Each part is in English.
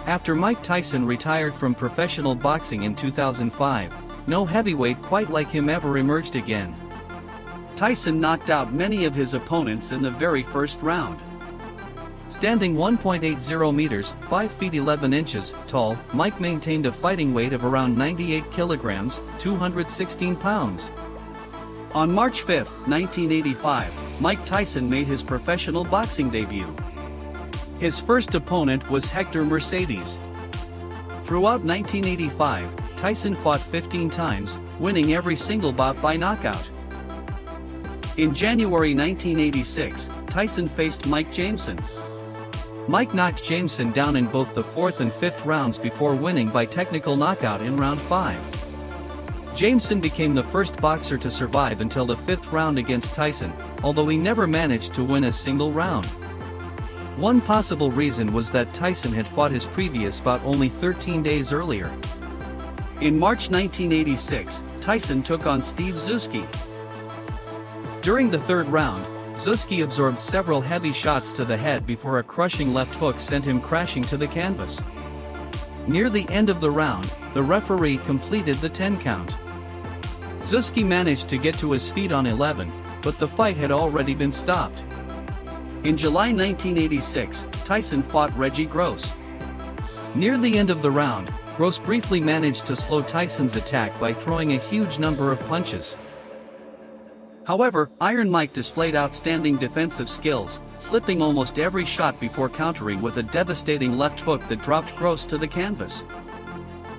After Mike Tyson retired from professional boxing in 2005, no heavyweight quite like him ever emerged again. Tyson knocked out many of his opponents in the very first round. Standing 1.80 meters, 5 feet 11 inches tall, Mike maintained a fighting weight of around 98 kilograms, 216 pounds. On March 5, 1985, Mike Tyson made his professional boxing debut. His first opponent was Hector Mercedes. Throughout 1985, Tyson fought 15 times, winning every single bout by knockout. In January 1986, Tyson faced Mike Jameson. Mike knocked Jameson down in both the 4th and 5th rounds before winning by technical knockout in round 5. Jameson became the first boxer to survive until the 5th round against Tyson, although he never managed to win a single round. One possible reason was that Tyson had fought his previous bout only 13 days earlier. In March 1986, Tyson took on Steve Zuski. During the 3rd round, Zuski absorbed several heavy shots to the head before a crushing left hook sent him crashing to the canvas. Near the end of the round, the referee completed the 10 count. Zuski managed to get to his feet on 11, but the fight had already been stopped. In July 1986, Tyson fought Reggie Gross. Near the end of the round, Gross briefly managed to slow Tyson's attack by throwing a huge number of punches. However, Iron Mike displayed outstanding defensive skills, slipping almost every shot before countering with a devastating left hook that dropped Gross to the canvas.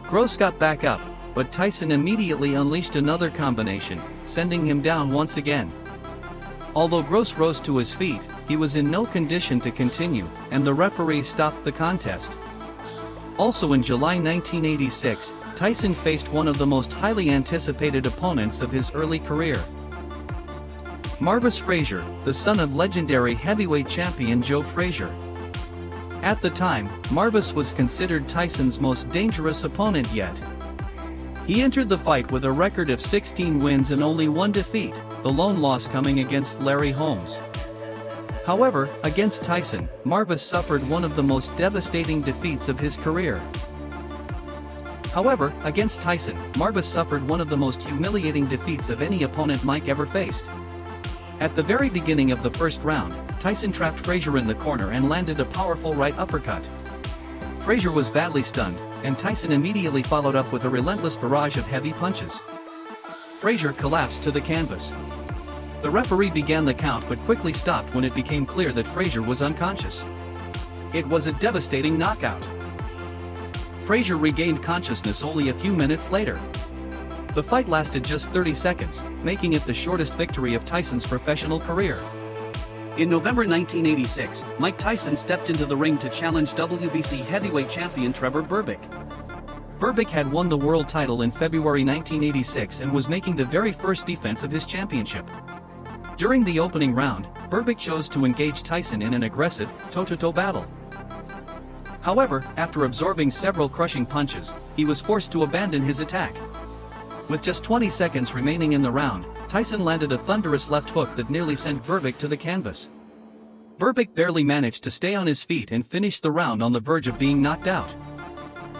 Gross got back up, but Tyson immediately unleashed another combination, sending him down once again. Although Gross rose to his feet, he was in no condition to continue, and the referee stopped the contest. Also in July 1986, Tyson faced one of the most highly anticipated opponents of his early career. Marvis Frazier, the son of legendary heavyweight champion Joe Frazier. At the time, Marvis was considered Tyson's most dangerous opponent yet. He entered the fight with a record of 16 wins and only 1 defeat, the lone loss coming against Larry Holmes. However, against Tyson, Marvis suffered one of the most devastating defeats of his career. Marvis suffered one of the most humiliating defeats of any opponent Mike ever faced. At the very beginning of the first round, Tyson trapped Frazier in the corner and landed a powerful right uppercut. Frazier was badly stunned, and Tyson immediately followed up with a relentless barrage of heavy punches. Frazier collapsed to the canvas. The referee began the count but quickly stopped when it became clear that Frazier was unconscious. It was a devastating knockout. Frazier regained consciousness only a few minutes later. The fight lasted just 30 seconds, making it the shortest victory of Tyson's professional career. In November 1986, Mike Tyson stepped into the ring to challenge WBC heavyweight champion Trevor Berbick. Berbick had won the world title in February 1986 and was making the very first defense of his championship. During the opening round, Berbick chose to engage Tyson in an aggressive, toe-to-toe battle. However, after absorbing several crushing punches, he was forced to abandon his attack. With just 20 seconds remaining in the round, Tyson landed a thunderous left hook that nearly sent Berbick to the canvas. Berbick barely managed to stay on his feet and finished the round on the verge of being knocked out.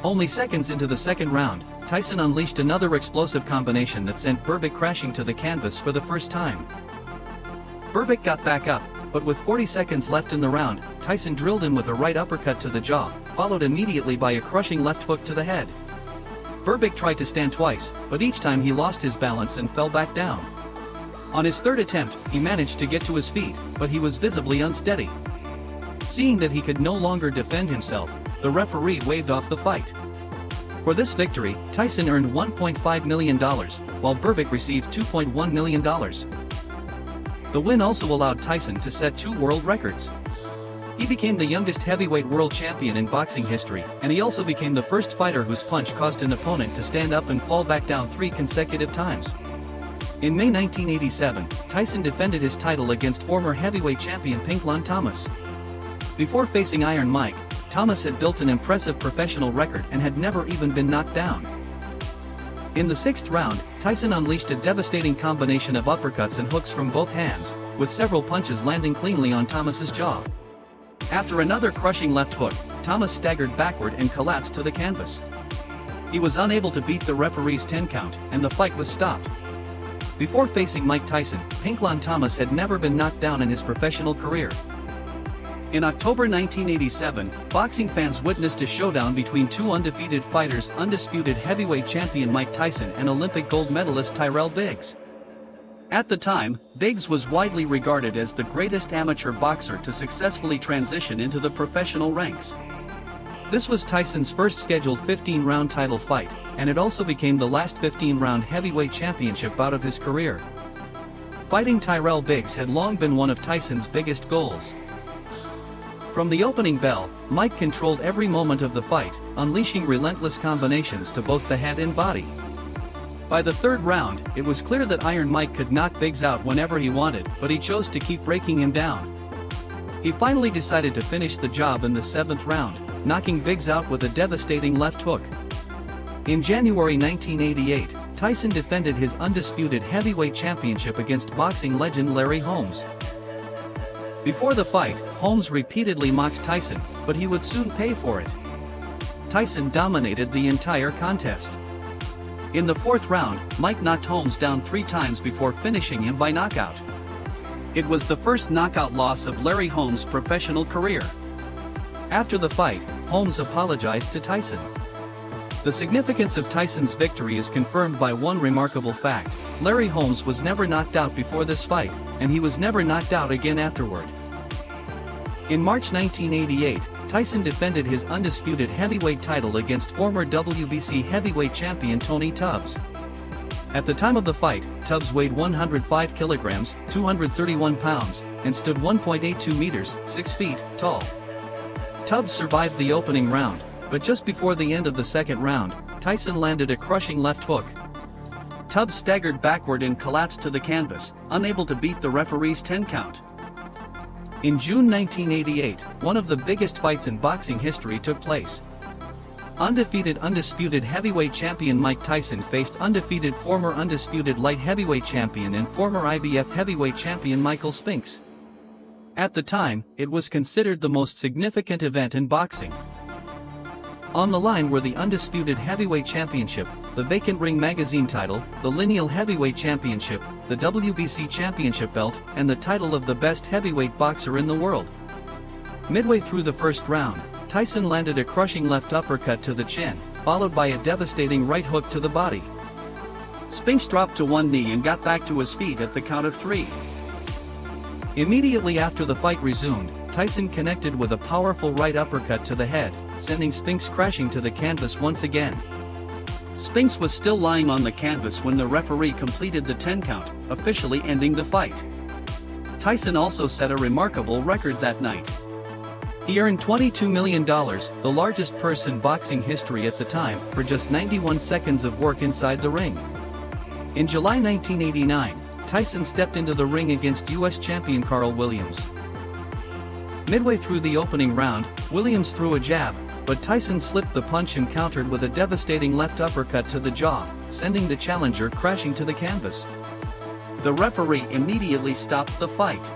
Only seconds into the second round, Tyson unleashed another explosive combination that sent Berbick crashing to the canvas for the first time. Berbick got back up, but with 40 seconds left in the round, Tyson drilled him with a right uppercut to the jaw, followed immediately by a crushing left hook to the head. Berbick tried to stand twice, but each time he lost his balance and fell back down. On his third attempt, he managed to get to his feet, but he was visibly unsteady. Seeing that he could no longer defend himself, the referee waved off the fight. For this victory, Tyson earned $1.5 million, while Berbick received $2.1 million. The win also allowed Tyson to set 2 world records. He became the youngest heavyweight world champion in boxing history, and he also became the first fighter whose punch caused an opponent to stand up and fall back down 3 consecutive times. In May 1987, Tyson defended his title against former heavyweight champion Pinklon Thomas. Before facing Iron Mike, Thomas had built an impressive professional record and had never even been knocked down. In the 6th round, Tyson unleashed a devastating combination of uppercuts and hooks from both hands, with several punches landing cleanly on Thomas's jaw. After another crushing left hook, Thomas staggered backward and collapsed to the canvas. He was unable to beat the referee's 10 count, and the fight was stopped. Before facing Mike Tyson, Pinklon Thomas had never been knocked down in his professional career. In October 1987, boxing fans witnessed a showdown between two undefeated fighters, undisputed heavyweight champion Mike Tyson and Olympic gold medalist Tyrell Biggs. At the time, Biggs was widely regarded as the greatest amateur boxer to successfully transition into the professional ranks. This was Tyson's first scheduled 15-round title fight, and it also became the last 15-round heavyweight championship bout of his career. Fighting Tyrell Biggs had long been one of Tyson's biggest goals. From the opening bell, Mike controlled every moment of the fight, unleashing relentless combinations to both the head and body. By the third round, it was clear that Iron Mike could knock Biggs out whenever he wanted, but he chose to keep breaking him down. He finally decided to finish the job in the 7th round, knocking Biggs out with a devastating left hook. In January 1988, Tyson defended his undisputed heavyweight championship against boxing legend Larry Holmes. Before the fight, Holmes repeatedly mocked Tyson, but he would soon pay for it. Tyson dominated the entire contest. In the 4th round, Mike knocked Holmes down 3 times before finishing him by knockout. It was the first knockout loss of Larry Holmes' professional career. After the fight, Holmes apologized to Tyson. The significance of Tyson's victory is confirmed by one remarkable fact: Larry Holmes was never knocked out before this fight, and he was never knocked out again afterward. In March 1988, Tyson defended his undisputed heavyweight title against former WBC heavyweight champion Tony Tubbs. At the time of the fight, Tubbs weighed 105 kilograms, 231 pounds, and stood 1.82 meters, 6 feet, tall. Tubbs survived the opening round, but just before the end of the 2nd round, Tyson landed a crushing left hook. Tubbs staggered backward and collapsed to the canvas, unable to beat the referee's 10 count. In June 1988, one of the biggest fights in boxing history took place. Undisputed heavyweight champion Mike Tyson faced undefeated former undisputed light heavyweight champion and former IBF heavyweight champion Michael Spinks. At the time, it was considered the most significant event in boxing. On the line were the undisputed heavyweight championship, the vacant Ring magazine title, the lineal heavyweight championship, the WBC championship belt, and the title of the best heavyweight boxer in the world. Midway through the 1st round, Tyson landed a crushing left uppercut to the chin, followed by a devastating right hook to the body. Spinks dropped to one knee and got back to his feet at the count of 3. Immediately after the fight resumed, Tyson connected with a powerful right uppercut to the head, sending Spinks crashing to the canvas once again. Spinks was still lying on the canvas when the referee completed the 10 count, officially ending the fight. Tyson also set a remarkable record that night. He earned $22 million, the largest purse in boxing history at the time, for just 91 seconds of work inside the ring. In July 1989, Tyson stepped into the ring against U.S. champion Carl Williams. Midway through the opening round, Williams threw a jab, but Tyson slipped the punch and countered with a devastating left uppercut to the jaw, sending the challenger crashing to the canvas. The referee immediately stopped the fight.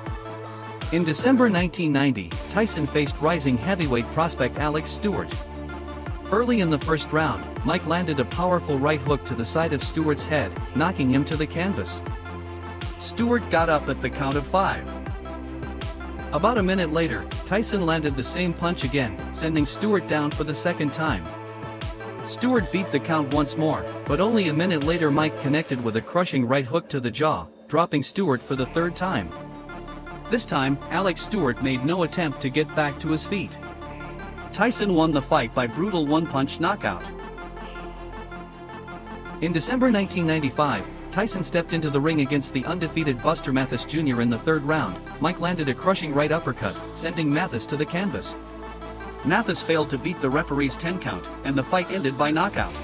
In December 1990, Tyson faced rising heavyweight prospect Alex Stewart. Early in the 1st round, Mike landed a powerful right hook to the side of Stewart's head, knocking him to the canvas. Stewart got up at the count of 5. About a minute later, Tyson landed the same punch again, sending Stewart down for the 2nd time. Stewart beat the count once more, but only a minute later Mike connected with a crushing right hook to the jaw, dropping Stewart for the 3rd time. This time, Alex Stewart made no attempt to get back to his feet. Tyson won the fight by brutal one-punch knockout. In December 1995, Tyson stepped into the ring against the undefeated Buster Mathis Jr. in the 3rd round. Mike landed a crushing right uppercut, sending Mathis to the canvas. Mathis failed to beat the referee's 10 count, and the fight ended by knockout.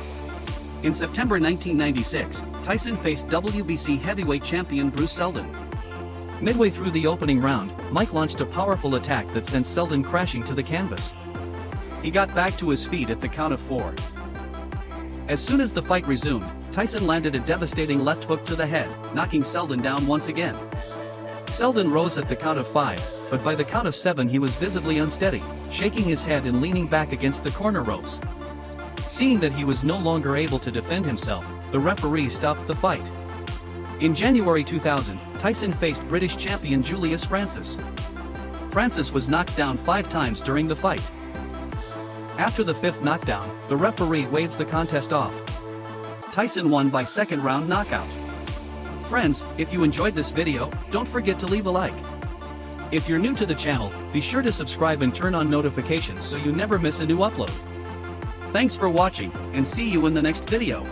In September 1996, Tyson faced WBC heavyweight champion Bruce Seldon. Midway through the opening round, Mike launched a powerful attack that sent Seldon crashing to the canvas. He got back to his feet at the count of 4. As soon as the fight resumed, Tyson landed a devastating left hook to the head, knocking Seldon down once again. Seldon rose at the count of 5, but by the count of 7 he was visibly unsteady, shaking his head and leaning back against the corner ropes. Seeing that he was no longer able to defend himself, the referee stopped the fight. In January 2000, Tyson faced British champion Julius Francis. Francis was knocked down 5 times during the fight. After the 5th knockdown, the referee waved the contest off. Tyson won by second round knockout. Friends, if you enjoyed this video, don't forget to leave a like. If you're new to the channel, be sure to subscribe and turn on notifications so you never miss a new upload. Thanks for watching, and see you in the next video.